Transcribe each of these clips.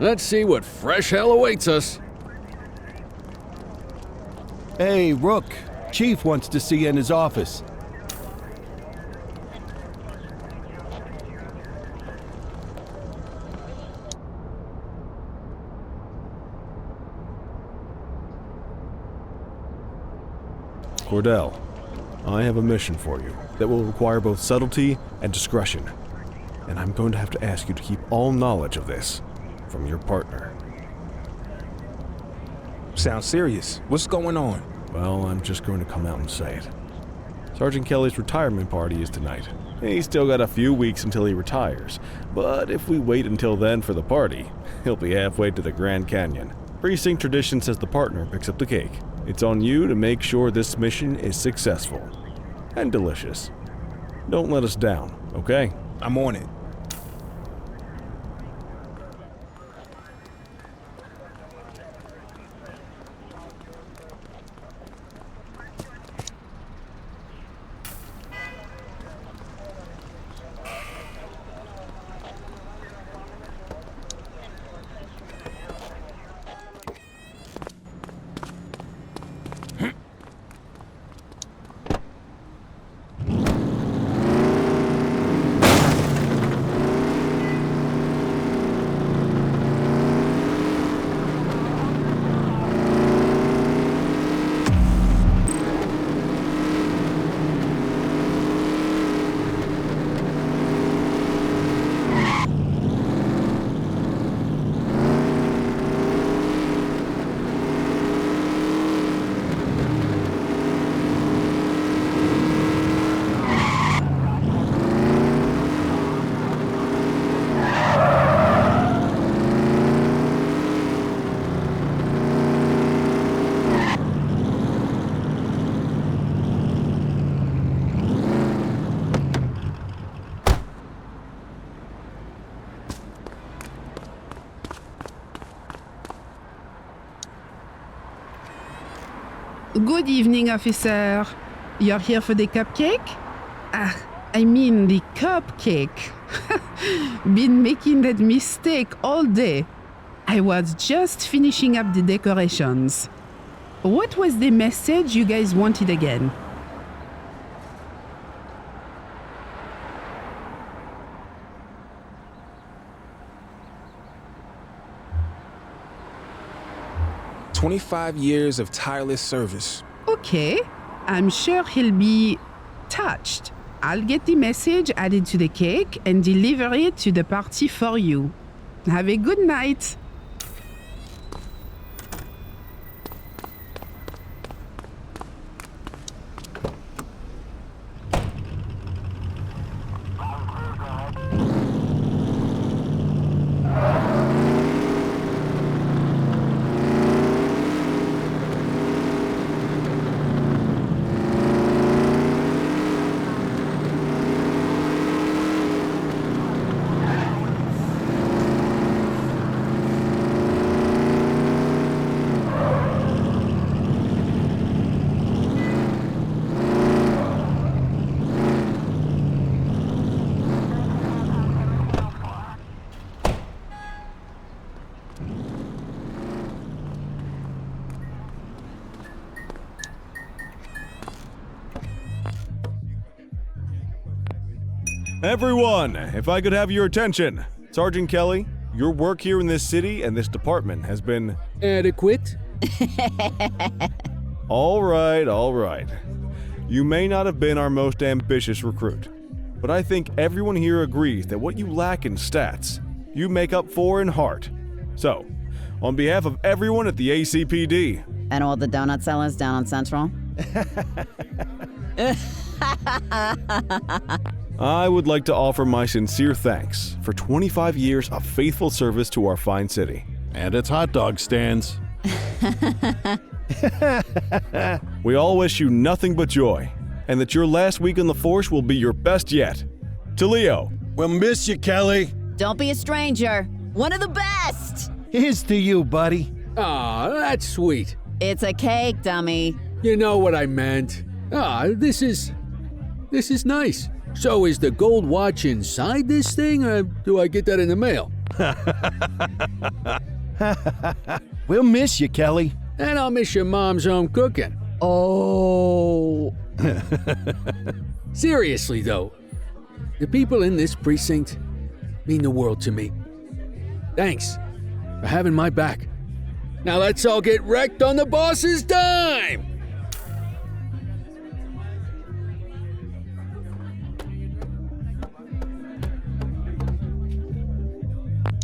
Let's see what fresh hell awaits us. Hey, Rook. Chief wants to see you in his office. Cordell, I have a mission for you that will require both subtlety and discretion, and I'm going to have to ask you to keep all knowledge of this from your partner. Sounds serious. What's going on? Well, I'm just going to come out and say it. Sergeant Kelly's retirement party is tonight. He's still got a few weeks until he retires, but if we wait until then for the party, he'll be halfway to the Grand Canyon. Precinct tradition says the partner picks up the cake. It's on you to make sure this mission is successful and delicious. Don't let us down, okay? I'm on it. Good evening, officer. You're here for the cupcake? I mean the cupcake. Been making that mistake all day. I was just finishing up the decorations. What was the message you guys wanted again? "25 years of tireless service." Okay, I'm sure he'll be touched. I'll get the message added to the cake and deliver it to the party for you. Have a good night. Everyone, if I could have your attention. Sergeant Kelly, your work here in this city and this department has been... Adequate? All right. You may not have been our most ambitious recruit, but I think everyone here agrees that what you lack in stats, you make up for in heart. So, on behalf of everyone at the ACPD... And all the donut sellers down on Central? I would like to offer my sincere thanks for 25 years of faithful service to our fine city. And its hot dog stands. We all wish you nothing but joy, and that your last week on the force will be your best yet. To Leo. We'll miss you, Kelly. Don't be a stranger. One of the best! Here's to you, buddy. Aw, that's sweet. It's a cake, dummy. You know what I meant. This is nice. So is the gold watch inside this thing, or do I get that in the mail? We'll miss you, Kelly. And I'll miss your mom's home cooking. Oh. Seriously, though, the people in this precinct mean the world to me. Thanks for having my back. Now let's all get wrecked on the boss's dime!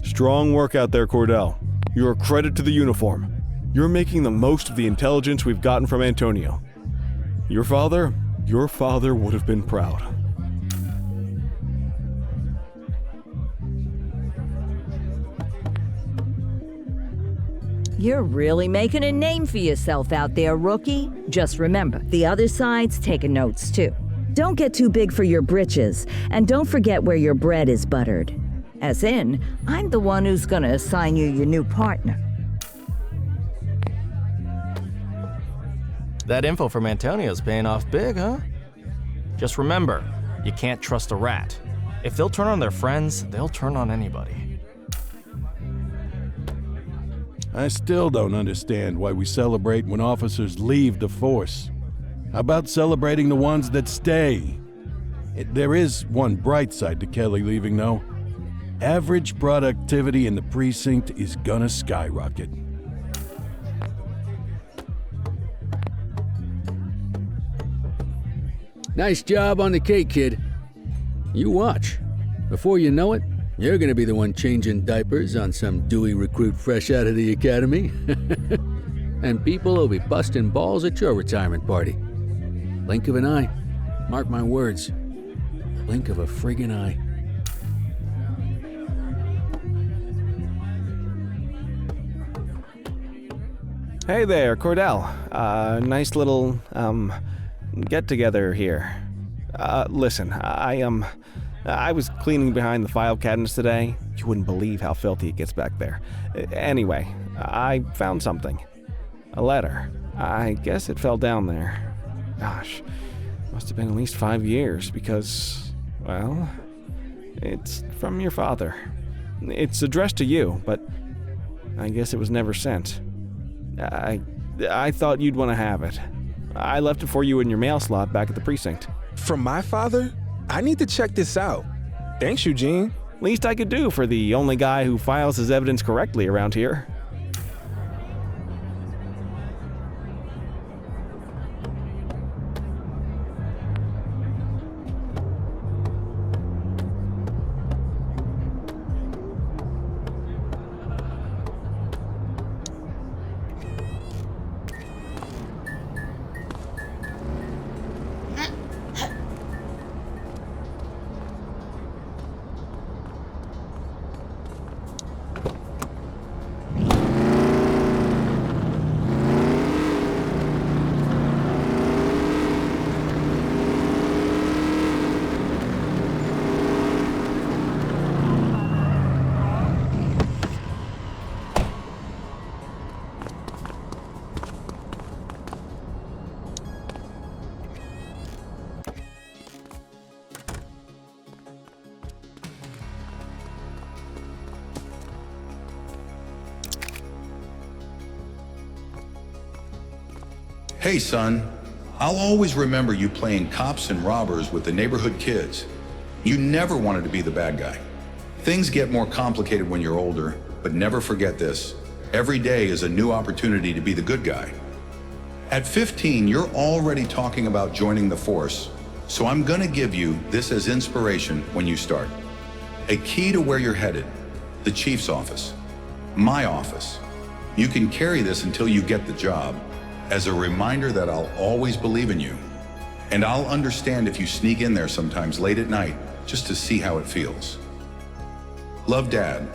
Strong work out there, Cordell. You're a credit to the uniform. You're making the most of the intelligence we've gotten from Antonio. Your father would have been proud. You're really making a name for yourself out there, rookie. Just remember, the other side's taking notes too. Don't get too big for your britches, and don't forget where your bread is buttered. As in, I'm the one who's gonna assign you your new partner. That info from Antonio's paying off big, huh? Just remember, you can't trust a rat. If they'll turn on their friends, they'll turn on anybody. I still don't understand why we celebrate when officers leave the force. How about celebrating the ones that stay? There is one bright side to Kelly leaving, though. Average productivity in the precinct is gonna skyrocket. Nice job on the cake, kid. You watch. Before you know it, you're gonna be the one changing diapers on some dewy recruit fresh out of the academy. And people will be busting balls at your retirement party. Blink of an eye. Mark my words. Blink of a friggin' eye. Hey there, Cordell. Nice little, get-together here. Listen, I was cleaning behind the file cabinets today. You wouldn't believe how filthy it gets back there. Anyway, I found something. A letter. I guess it fell down there. Gosh, must have been at least 5 years because, well, it's from your father. It's addressed to you, but I guess it was never sent. I thought you'd want to have it. I left it for you in your mail slot back at the precinct. From my father? I need to check this out. Thanks, Eugene. Least I could do for the only guy who files his evidence correctly around here. Hey, son. I'll always remember you playing cops and robbers with the neighborhood kids. You never wanted to be the bad guy. Things get more complicated when you're older, but never forget this. Every day is a new opportunity to be the good guy. At 15, you're already talking about joining the force, so I'm gonna give you this as inspiration when you start. A key to where you're headed, the chief's office, my office. You can carry this until you get the job, as a reminder that I'll always believe in you. And I'll understand if you sneak in there sometimes late at night, just to see how it feels. Love, Dad.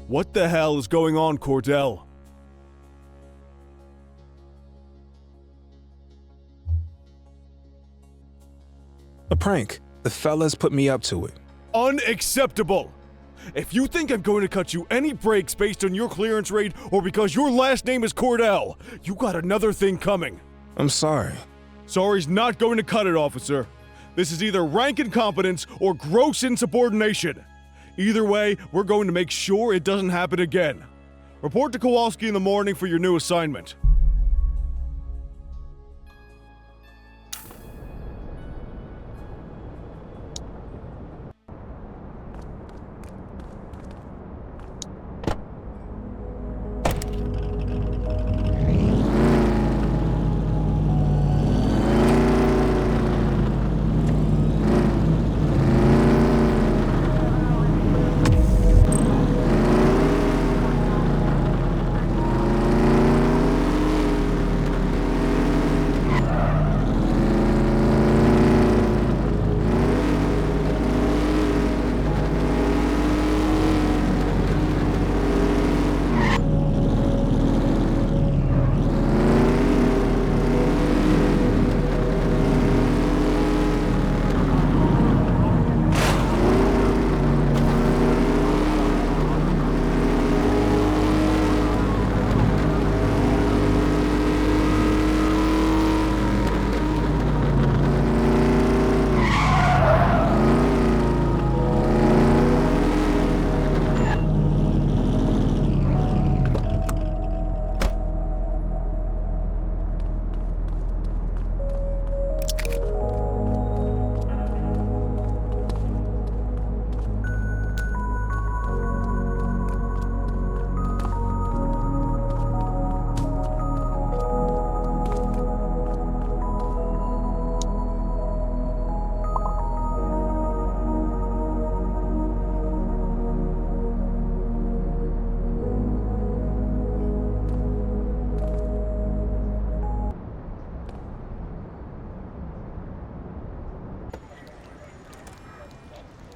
What the hell is going on, Cordell? A prank. The fellas put me up to it. Unacceptable! If you think I'm going to cut you any breaks based on your clearance rate or because your last name is Cordell, you got another thing coming. I'm sorry. Sorry's not going to cut it, officer. This is either rank incompetence or gross insubordination. Either way, we're going to make sure it doesn't happen again. Report to Kowalski in the morning for your new assignment.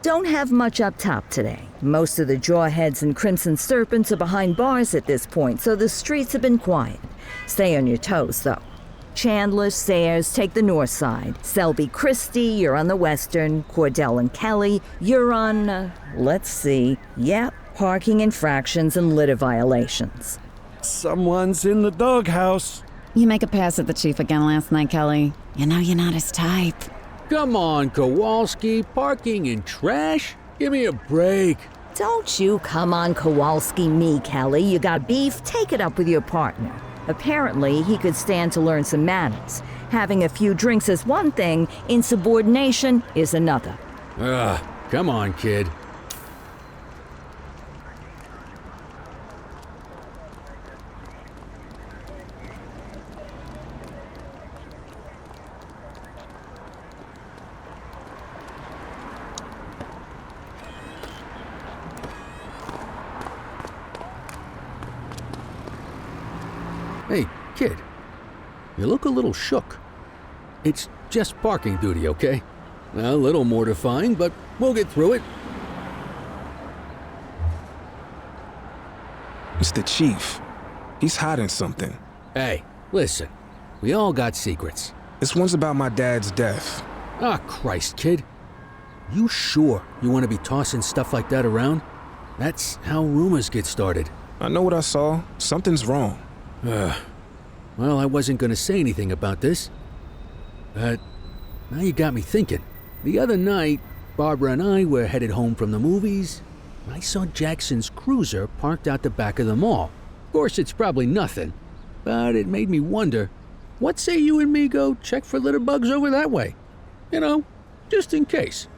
Don't have much up top today. Most of the Jawheads and Crimson Serpents are behind bars at this point, so the streets have been quiet. Stay on your toes, though. Chandler, Sayers take the north side. Selby, Christie, you're on the western. Cordell and Kelly, you're on, let's see. Yep, parking infractions and litter violations. Someone's in the doghouse. You make a pass at the chief again last night, Kelly. You know you're not his type. Come on, Kowalski. Parking in trash? Give me a break. Don't you come on Kowalski me, Kelly. You got beef? Take it up with your partner. Apparently, he could stand to learn some manners. Having a few drinks is one thing, insubordination is another. Come on, kid. Hey, kid. You look a little shook. It's just parking duty, okay? A little mortifying, but we'll get through it. It's the chief. He's hiding something. Hey, listen. We all got secrets. This one's about my dad's death. Ah, Christ, kid. You sure you want to be tossing stuff like that around? That's how rumors get started. I know what I saw. Something's wrong. Well, I wasn't going to say anything about this. But now you got me thinking. The other night, Barbara and I were headed home from the movies. I saw Jackson's cruiser parked out the back of the mall. Of course, it's probably nothing, but it made me wonder, what say you and me go check for litter bugs over that way? You know, just in case.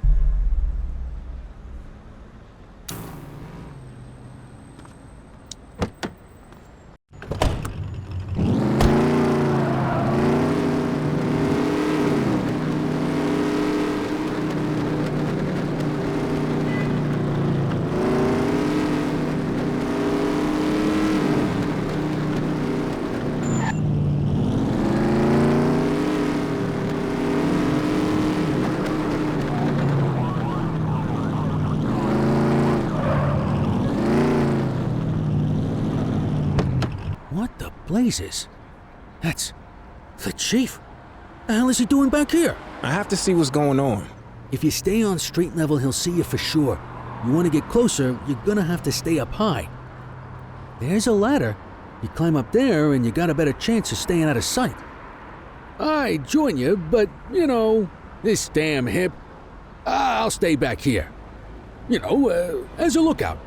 What the blazes? That's the chief. The hell is he doing back here? I have to see what's going on. If you stay on street level, he'll see you for sure. You want to get closer, you're gonna have to stay up high. There's a ladder. You climb up there and you got a better chance of staying out of sight. I'd join you, but, you know, this damn hip. I'll stay back here. You know, as a lookout.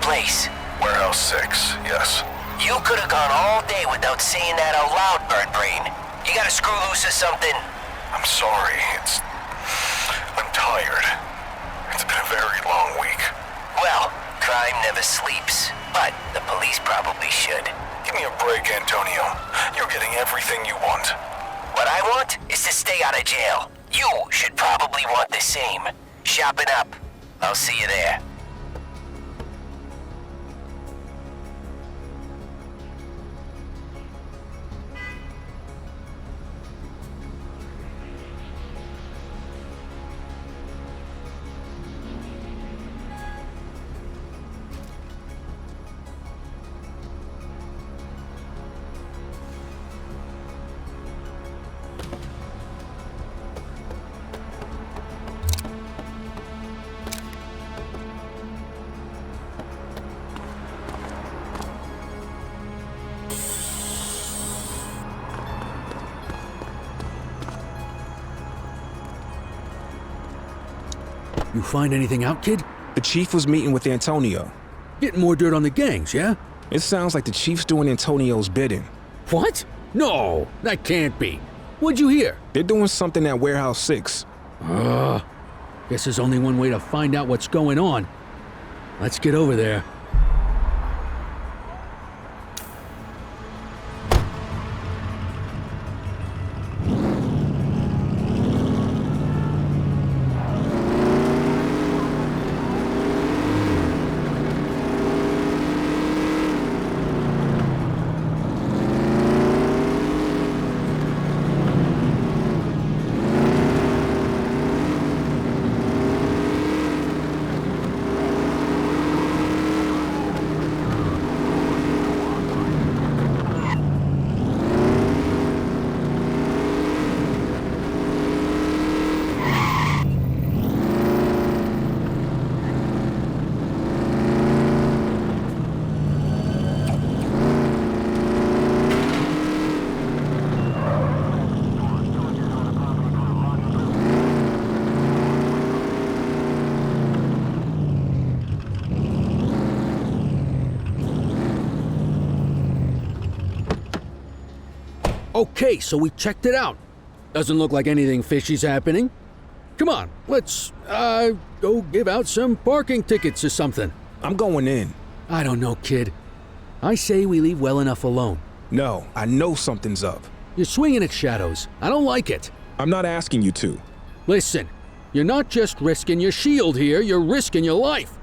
Place. Warehouse 6, yes. You could have gone all day without saying that out loud, Bird Brain. You got a screw loose or something? I'm sorry, I'm tired. It's been a very long week. Well, crime never sleeps, but the police probably should. Give me a break, Antonio. You're getting everything you want. What I want is to stay out of jail. You should probably want the same. Sharpen up. I'll see you there. You find anything out, kid? The chief was meeting with Antonio. Getting more dirt on the gangs, yeah? It sounds like the chief's doing Antonio's bidding. What? No, that can't be. What'd you hear? They're doing something at Warehouse 6. Guess there's only one way to find out what's going on. Let's get over there. Okay, so we checked it out. Doesn't look like anything fishy's happening. Come on, let's, go give out some parking tickets or something. I'm going in. I don't know, kid. I say we leave well enough alone. No, I know something's up. You're swinging at shadows. I don't like it. I'm not asking you to. Listen, you're not just risking your shield here, you're risking your life.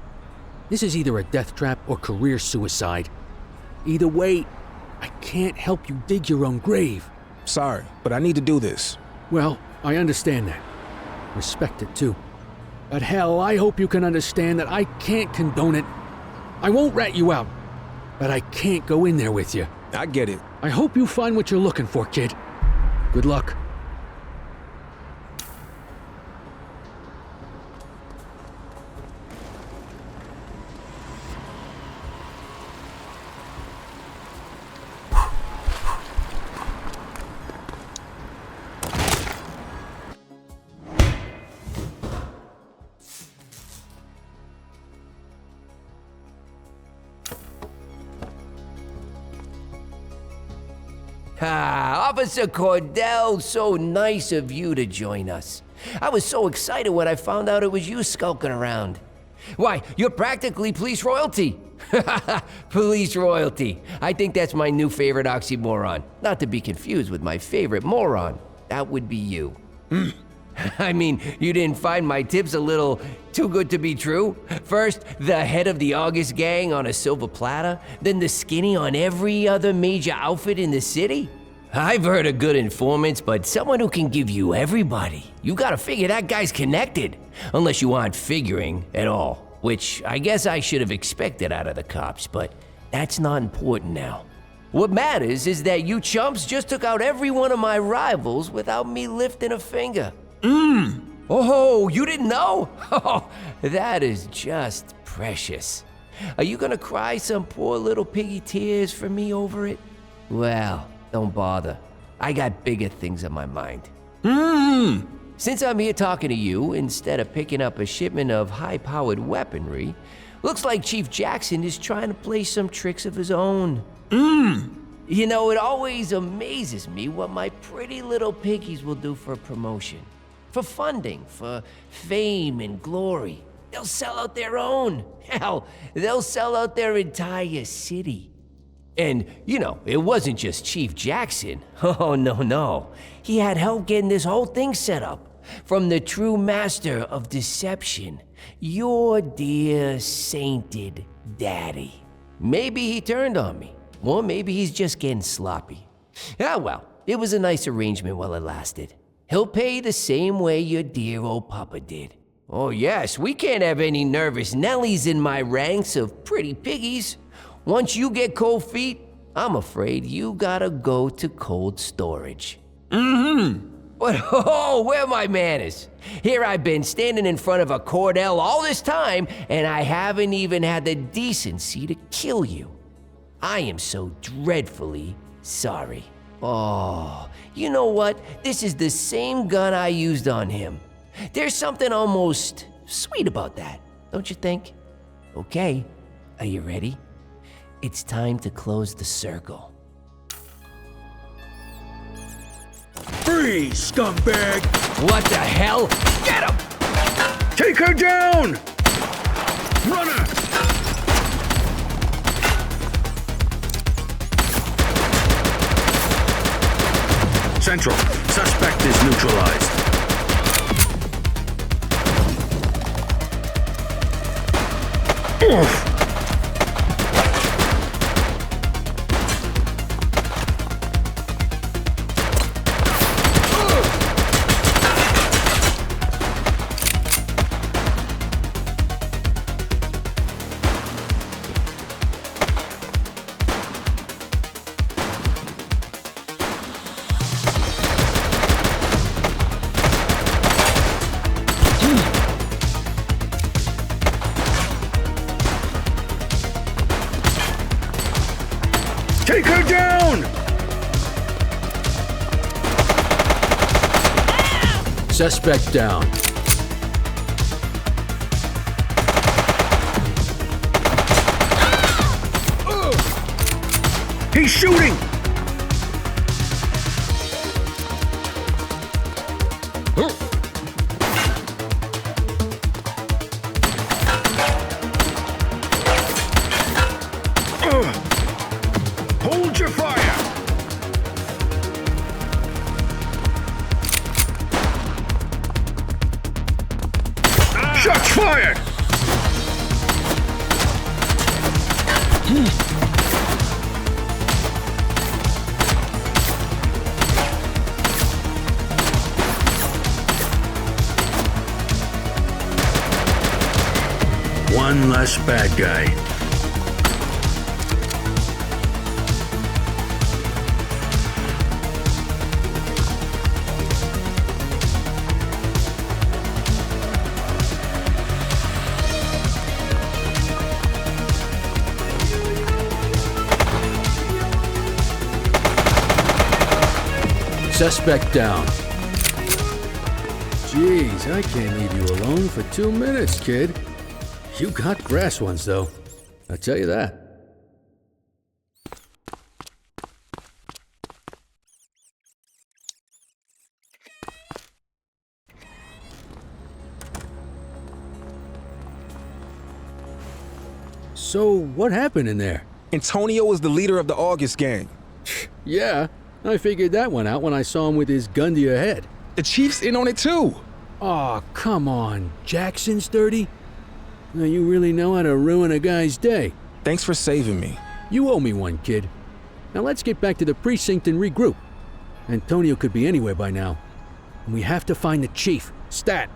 This is either a death trap or career suicide. Either way, I can't help you dig your own grave. Sorry, but I need to do this. Well, I understand that. Respect it too. But hell, I hope you can understand that I can't condone it. I won't rat you out, but I can't go in there with you. I get it. I hope you find what you're looking for, kid. Good luck. Officer Cordell, so nice of you to join us. I was so excited when I found out it was you skulking around. Why, you're practically police royalty. Police royalty. I think that's my new favorite oxymoron. Not to be confused with my favorite moron. That would be you. I mean, you didn't find my tips a little too good to be true? First, the head of the August gang on a silver platter, then the skinny on every other major outfit in the city? I've heard of good informants, but someone who can give you everybody. You gotta figure that guy's connected. Unless you aren't figuring at all, which I guess I should have expected out of the cops, but that's not important now. What matters is that you chumps just took out every one of my rivals without me lifting a finger. Oh, you didn't know? Oh, that is just precious. Are you gonna cry some poor little piggy tears for me over it? Well, don't bother. I got bigger things on my mind. Since I'm here talking to you, instead of picking up a shipment of high-powered weaponry, looks like Chief Jackson is trying to play some tricks of his own. You know, it always amazes me what my pretty little piggies will do for a promotion. For funding, for fame and glory. They'll sell out their own. Hell, they'll sell out their entire city. And, you know, it wasn't just Chief Jackson. Oh, no. He had help getting this whole thing set up. From the true master of deception, your dear sainted daddy. Maybe he turned on me, or maybe he's just getting sloppy. Ah, well, it was a nice arrangement while it lasted. He'll pay the same way your dear old papa did. Oh yes, we can't have any nervous Nellies in my ranks of pretty piggies. Once you get cold feet, I'm afraid you gotta go to cold storage. But oh, where are my manners? Here I've been standing in front of a Cordell all this time, and I haven't even had the decency to kill you. I am so dreadfully sorry. Oh, you know what? This is the same gun I used on him. There's something almost sweet about that, don't you think? Okay, are you ready? It's time to close the circle. Freeze, scumbag! What the hell? Get him! Take her down! Runner! Central, suspect is neutralized. Oof. Take her down! Suspect down. He's shooting! Hold your fire! Shots fired! One less bad guy. Suspect down. Jeez, I can't leave you alone for 2 minutes, kid. You got grass ones, though. I'll tell you that. So, what happened in there? Antonio was the leader of the August gang. Yeah, I figured that one out when I saw him with his gun to your head. The chief's in on it too. Aw, come on. Jackson's dirty? Now, you really know how to ruin a guy's day. Thanks for saving me. You owe me one, kid. Now let's get back to the precinct and regroup. Antonio could be anywhere by now. And we have to find the chief. Stat.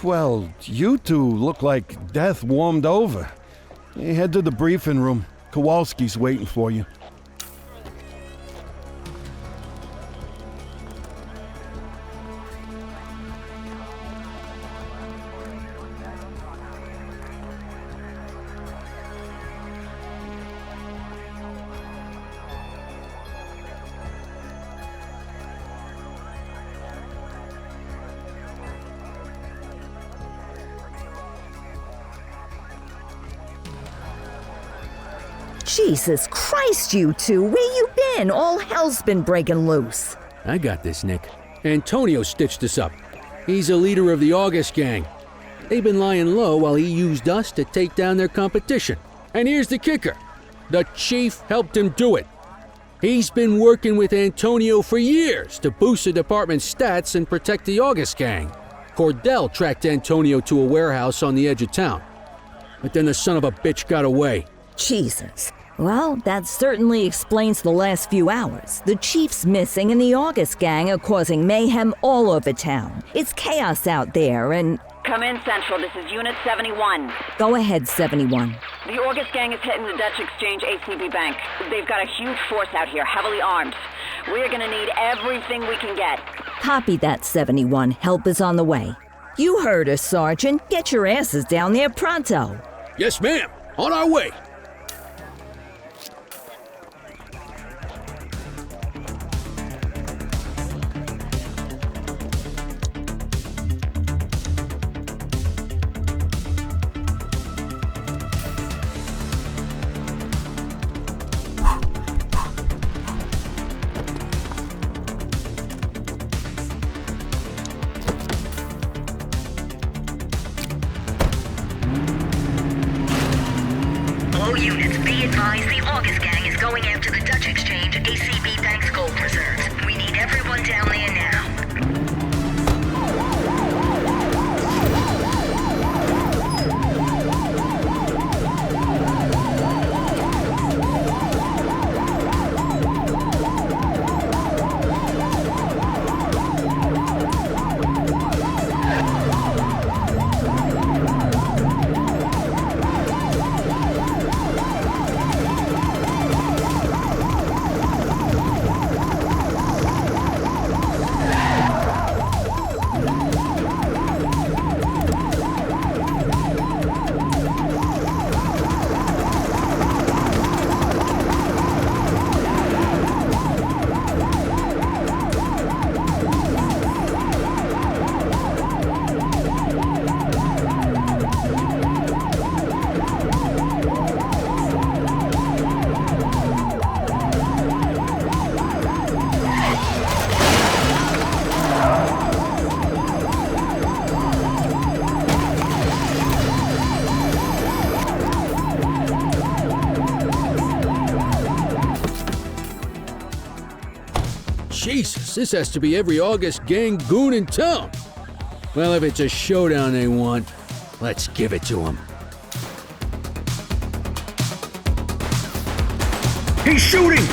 Well, you two look like death warmed over. Head to the briefing room. Kowalski's waiting for you. Jesus Christ, you two, where you been? All hell's been breaking loose. I got this, Nick. Antonio stitched us up. He's a leader of the August gang. They've been lying low while he used us to take down their competition. And here's the kicker. The chief helped him do it. He's been working with Antonio for years to boost the department's stats and protect the August gang. Cordell tracked Antonio to a warehouse on the edge of town. But then the son of a bitch got away. Jesus. Well, that certainly explains the last few hours. The chief's missing and the August gang are causing mayhem all over town. It's chaos out there and... Come in, Central. This is Unit 71. Go ahead, 71. The August gang is hitting the Dutch Exchange ACB Bank. They've got a huge force out here, heavily armed. We're gonna need everything we can get. Copy that, 71. Help is on the way. You heard us, Sergeant. Get your asses down there pronto. Yes, ma'am. On our way. All units, be advised the August gang is going after the Dutch Exchange ACB Bank's gold reserves. We need everyone down there now. Jesus, this has to be every August gang goon in town. Well, if it's a showdown they want, let's give it to them. He's shooting!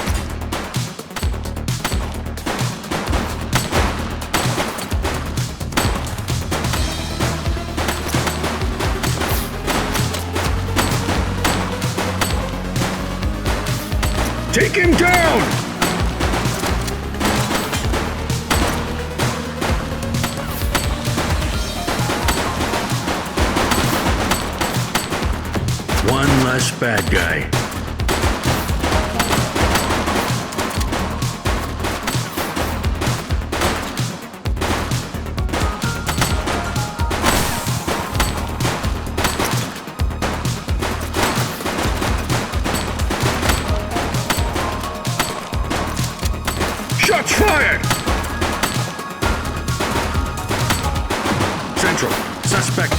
Take him down! One less bad guy. Shots fired! Central, suspect.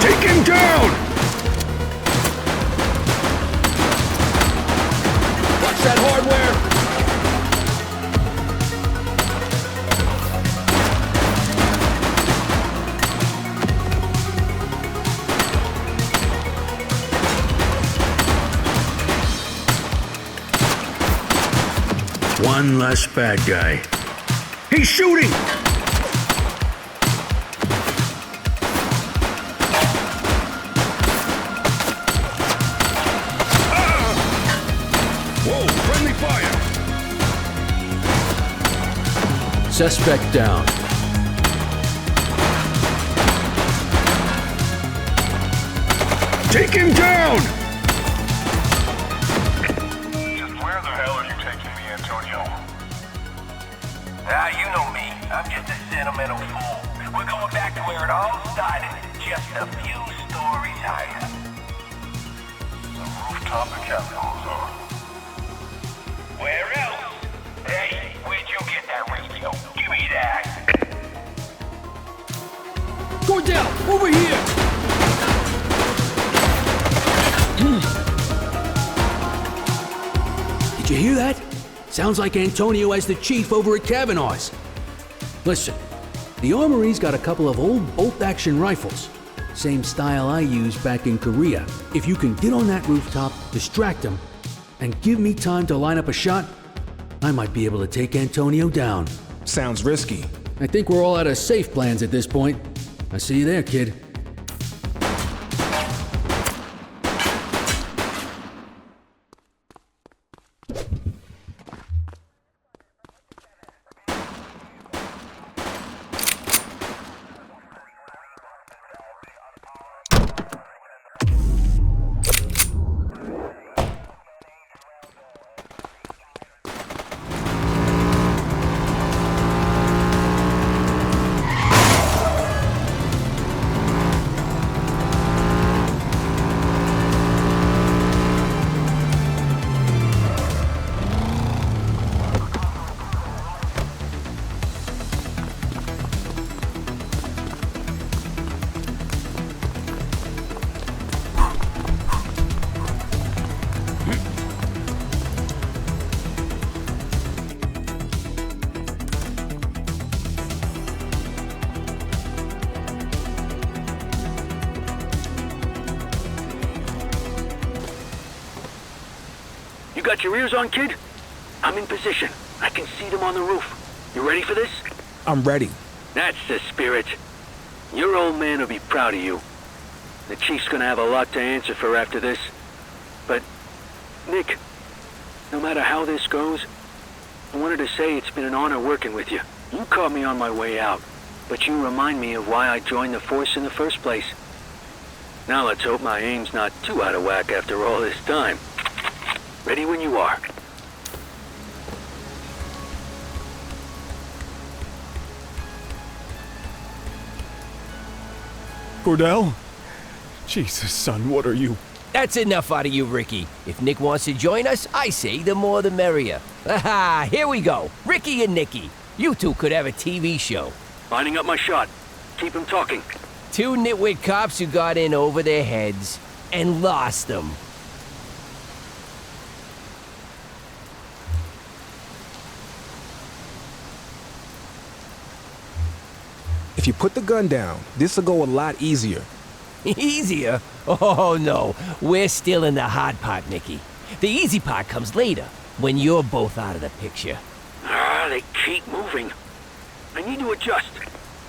Take him down! Watch that hardware! One less bad guy. He's shooting! Whoa, friendly fire! Suspect down. Take him down! Where the hell are you taking me, Antonio? You know me. I'm just a sentimental fool. We're going back to where it all started, just a few stories higher. The rooftop at Capitol's, huh? Where else? Hey, where'd you get that radio? Give me that. Cordell, over here! Did you hear that? Sounds like Antonio as the chief over at Kavanaugh's. Listen, the armory's got a couple of old bolt-action rifles. Same style I used back in Korea. If you can get on that rooftop, distract him, and give me time to line up a shot, I might be able to take Antonio down. Sounds risky. I think we're all out of safe plans at this point. I see you there, kid. You got your ears on, kid? I'm in position. I can see them on the roof. You ready for this? I'm ready. That's the spirit. Your old man will be proud of you. The chief's gonna have a lot to answer for after this. But, Nick, no matter how this goes, I wanted to say it's been an honor working with you. You caught me on my way out, but you remind me of why I joined the force in the first place. Now let's hope my aim's not too out of whack after all this time. Ready when you are. Cordell? Jesus, son, what are you? That's enough out of you, Ricky. If Nick wants to join us, I say the more the merrier. Aha, here we go. Ricky and Nicky. You two could have a TV show. Lining up my shot. Keep him talking. Two nitwit cops who got in over their heads and lost them. you put the gun down, this'll go a lot easier. Easier? Oh no, we're still in the hard part, Mickey. The easy part comes later, when you're both out of the picture. They keep moving. I need to adjust.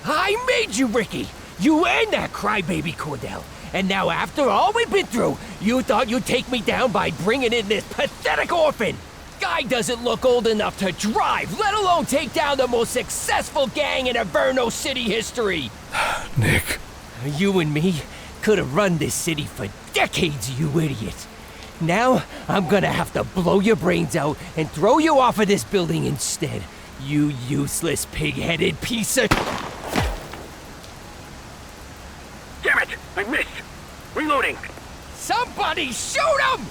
I made you, Ricky! You and that crybaby Cordell. And now after all we've been through, you thought you'd take me down by bringing in this pathetic orphan! Guy doesn't look old enough to drive, let alone take down the most successful gang in Averno City history! Nick. You and me could have run this city for decades, you idiot. Now, I'm gonna have to blow your brains out and throw you off of this building instead. You useless, pig-headed piece of... Damn it! I missed! Reloading! Somebody shoot him!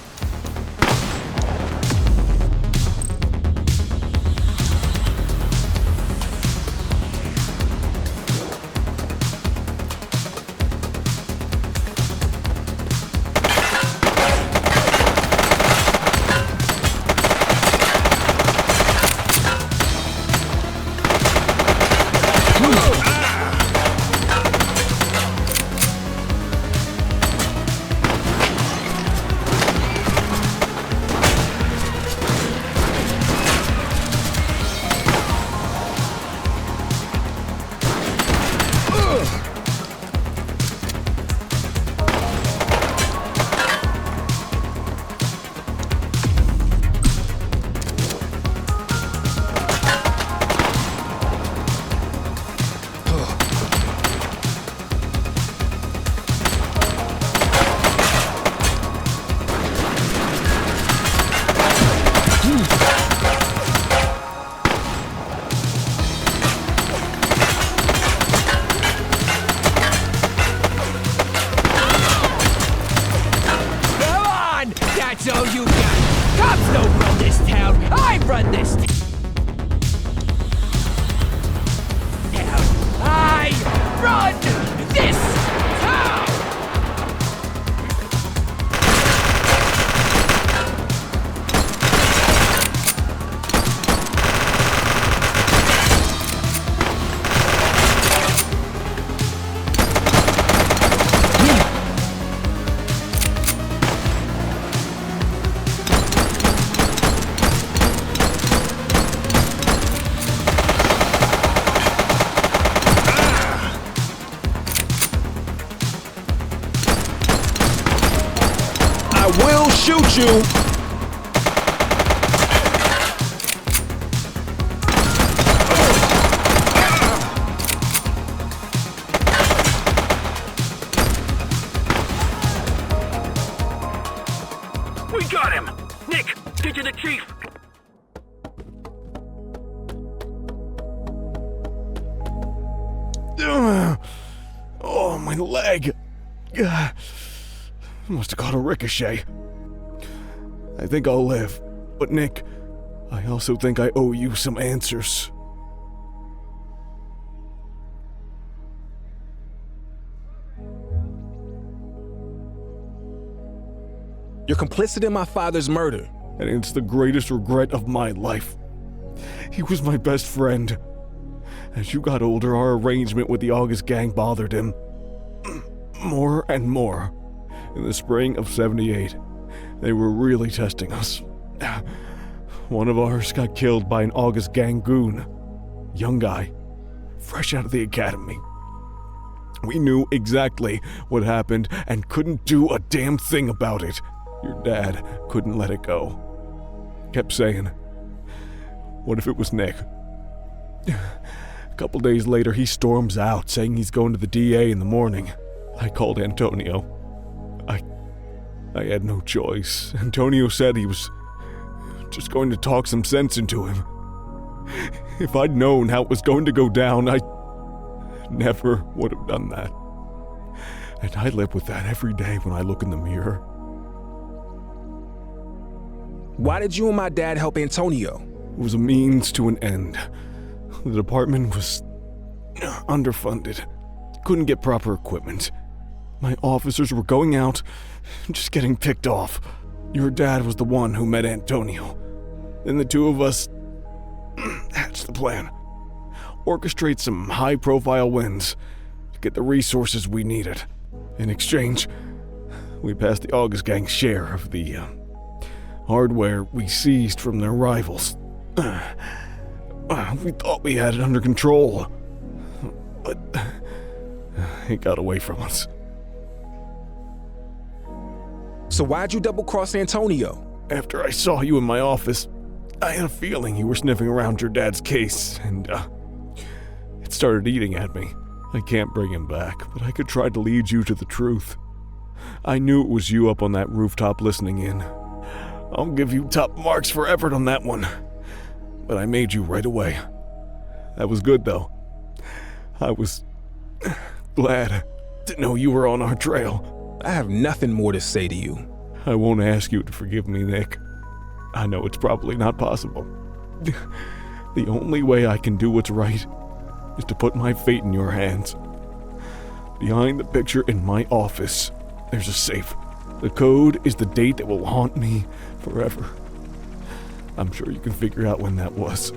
That's all you got! Cops don't run this town! I run this town! I run this town! Will shoot you! We got him! Nick, get to the chief! Oh, my leg! Must have caught a ricochet. I think I'll live, but Nick, I also think I owe you some answers. You're complicit in my father's murder. And it's the greatest regret of my life. He was my best friend. As you got older, our arrangement with the August gang bothered him. More and more. In the spring of '78, they were really testing us. One of ours got killed by an August gang goon. Young guy, fresh out of the academy. We knew exactly what happened and couldn't do a damn thing about it. Your dad couldn't let it go. Kept saying, what if it was Nick? A couple days later, he storms out, saying he's going to the DA in the morning. I called Antonio. I had no choice. Antonio said he was just going to talk some sense into him. If I'd known how it was going to go down, I never would have done that. And I live with that every day when I look in the mirror. Why did you and my dad help Antonio? It was a means to an end. The department was underfunded. Couldn't get proper equipment. My officers were going out, just getting picked off. Your dad was the one who met Antonio. Then the two of us hatched the plan. orchestrate some high-profile wins to get the resources we needed. In exchange, we passed the August Gang's share of the hardware we seized from their rivals. We thought we had it under control, but it got away from us. So why'd you double-cross Antonio? After I saw you in my office, I had a feeling you were sniffing around your dad's case, and it started eating at me. I can't bring him back, but I could try to lead you to the truth. I knew it was you up on that rooftop listening in. I'll give you top marks for effort on that one. But I made you right away. That was good, though. I was glad to know you were on our trail. I have nothing more to say to you. I won't ask you to forgive me, Nick. I know it's probably not possible. The only way I can do what's right is to put my fate in your hands. Behind the picture in my office, there's a safe. The code is the date that will haunt me forever. I'm sure you can figure out when that was.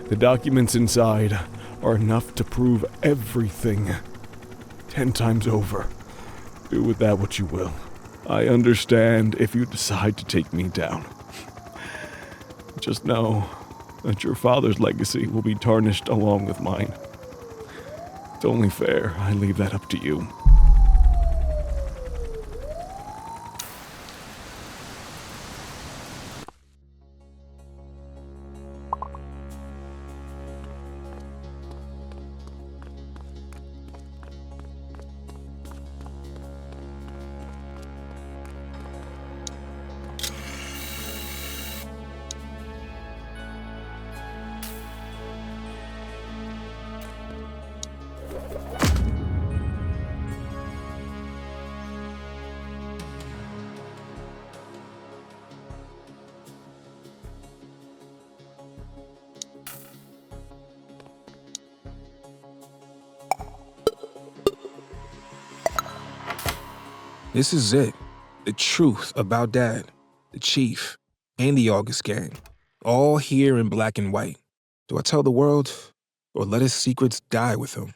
The documents inside are enough to prove everything 10 times over. Do with that what you will. I understand if you decide to take me down. Just know that your father's legacy will be tarnished along with mine. It's only fair I leave that up to you. This is it. The truth about Dad, the Chief, and the August Gang. All here in black and white. Do I tell the world, or let his secrets die with him?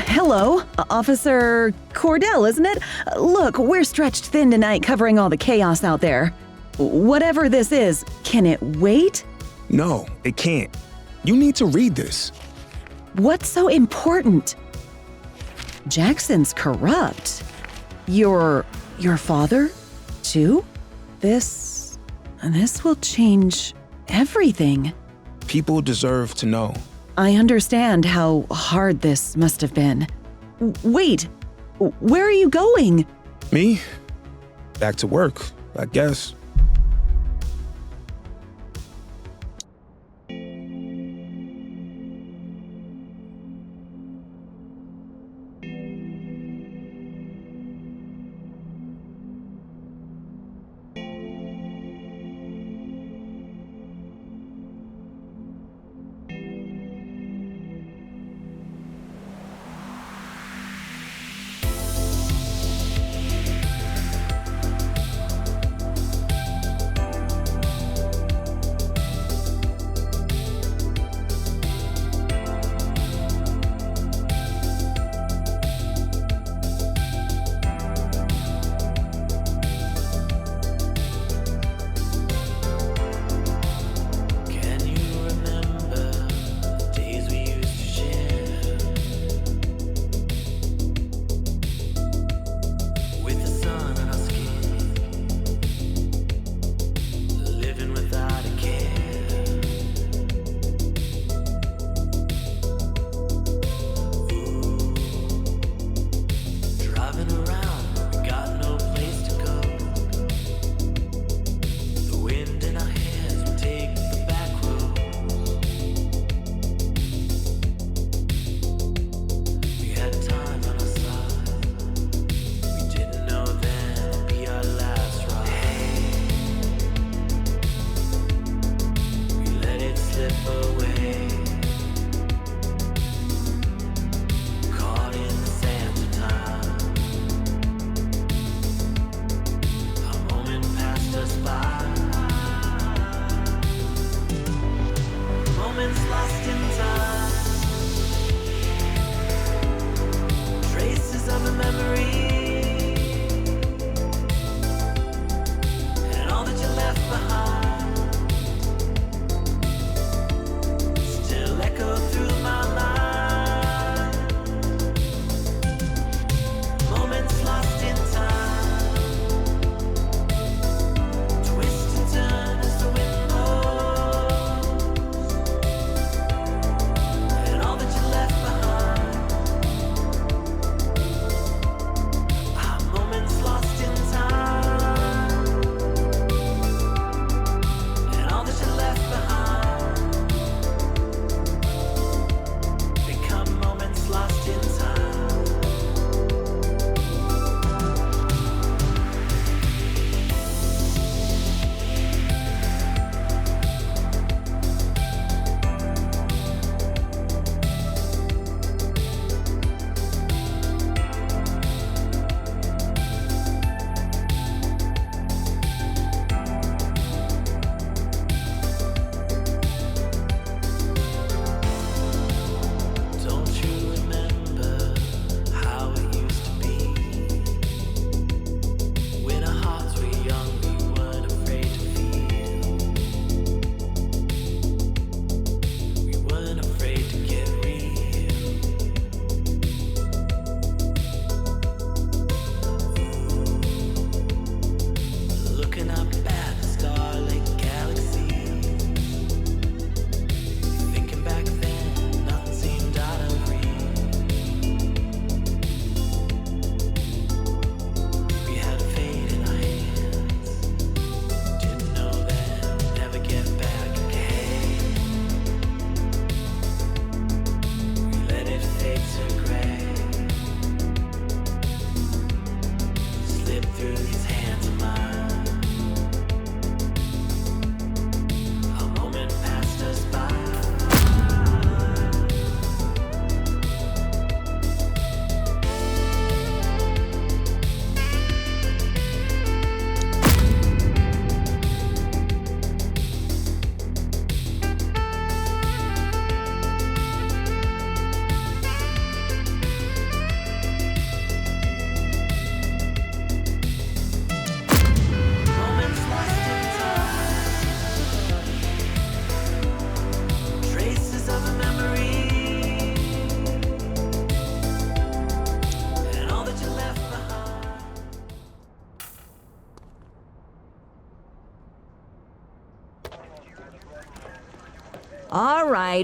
Hello, Officer Cordell, isn't it? Look, we're stretched thin tonight covering all the chaos out there. Whatever this is, can it wait? No, it can't. You need to read this. What's so important? Jackson's corrupt. Your father, too? This will change everything. People deserve to know. I understand how hard this must have been. Wait, where are you going? Me? Back to work, I guess.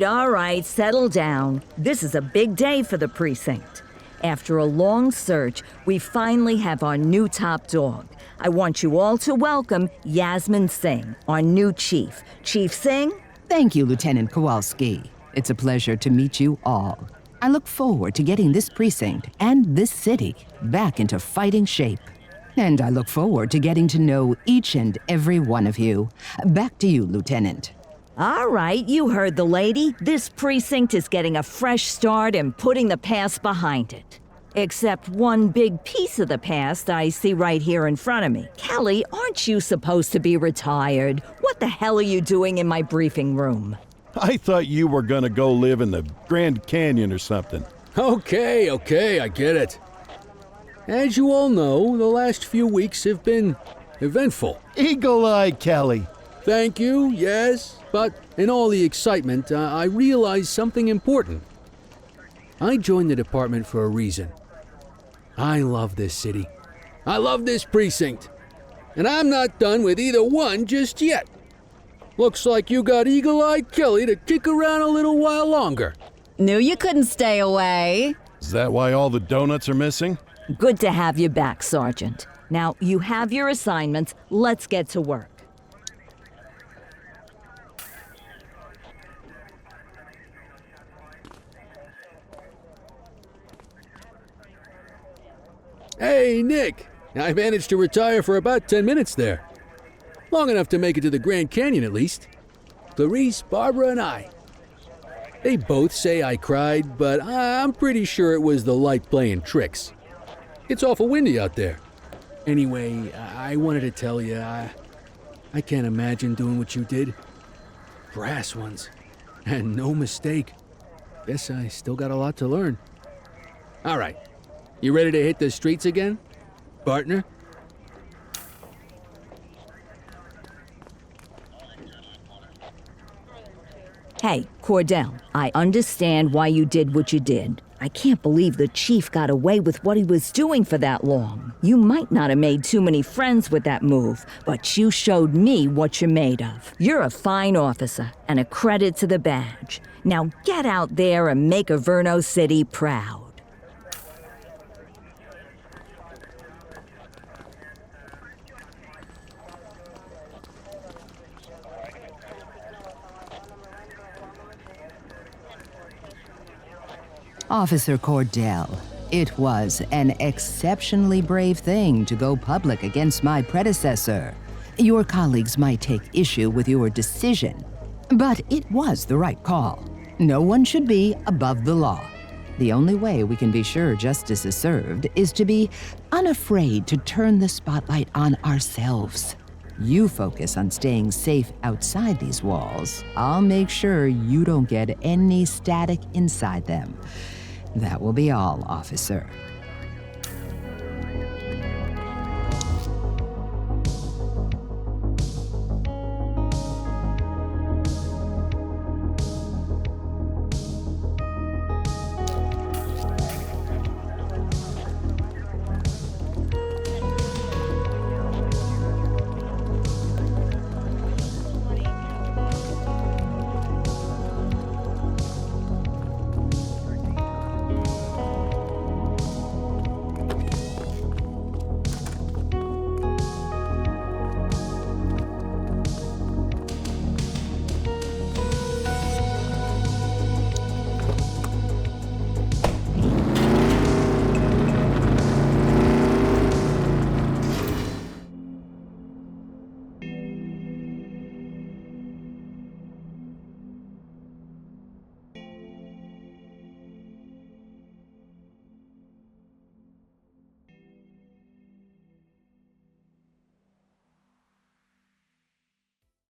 All right, settle down. This is a big day for the precinct. After a long search, we finally have our new top dog. I want you all to welcome Yasmin Singh, our new chief. Chief Singh? Thank you, Lieutenant Kowalski. It's a pleasure to meet you all. I look forward to getting this precinct and this city back into fighting shape. And I look forward to getting to know each and every one of you. Back to you, Lieutenant. All right, you heard the lady. This precinct is getting a fresh start and putting the past behind it. Except one big piece of the past I see right here in front of me. Kelly, aren't you supposed to be retired? What the hell are you doing in my briefing room? I thought you were gonna go live in the Grand Canyon or something. Okay, I get it. As you all know, the last few weeks have been eventful. Eagle Eye Kelly. Thank you, yes, but in all the excitement, I realized something important. I joined the department for a reason. I love this city. I love this precinct. And I'm not done with either one just yet. Looks like you got Eagle-Eyed Kelly to kick around a little while longer. Knew you couldn't stay away. Is that why all the donuts are missing? Good to have you back, Sergeant. Now, you have your assignments. Let's get to work. Hey, Nick. I managed to retire for about 10 minutes there. Long enough to make it to the Grand Canyon, at least. Clarice, Barbara, and I. They both say I cried, but I'm pretty sure it was the light playing tricks. It's awful windy out there. Anyway, I wanted to tell you, I can't imagine doing what you did. Brass ones. And no mistake. Guess I still got a lot to learn. All right. You ready to hit the streets again, partner? Hey, Cordell, I understand why you did what you did. I can't believe the chief got away with what he was doing for that long. You might not have made too many friends with that move, but you showed me what you're made of. You're a fine officer and a credit to the badge. Now get out there and make Averno City proud. Officer Cordell, it was an exceptionally brave thing to go public against my predecessor. Your colleagues might take issue with your decision, but it was the right call. No one should be above the law. The only way we can be sure justice is served is to be unafraid to turn the spotlight on ourselves. You focus on staying safe outside these walls. I'll make sure you don't get any static inside them. That will be all, officer.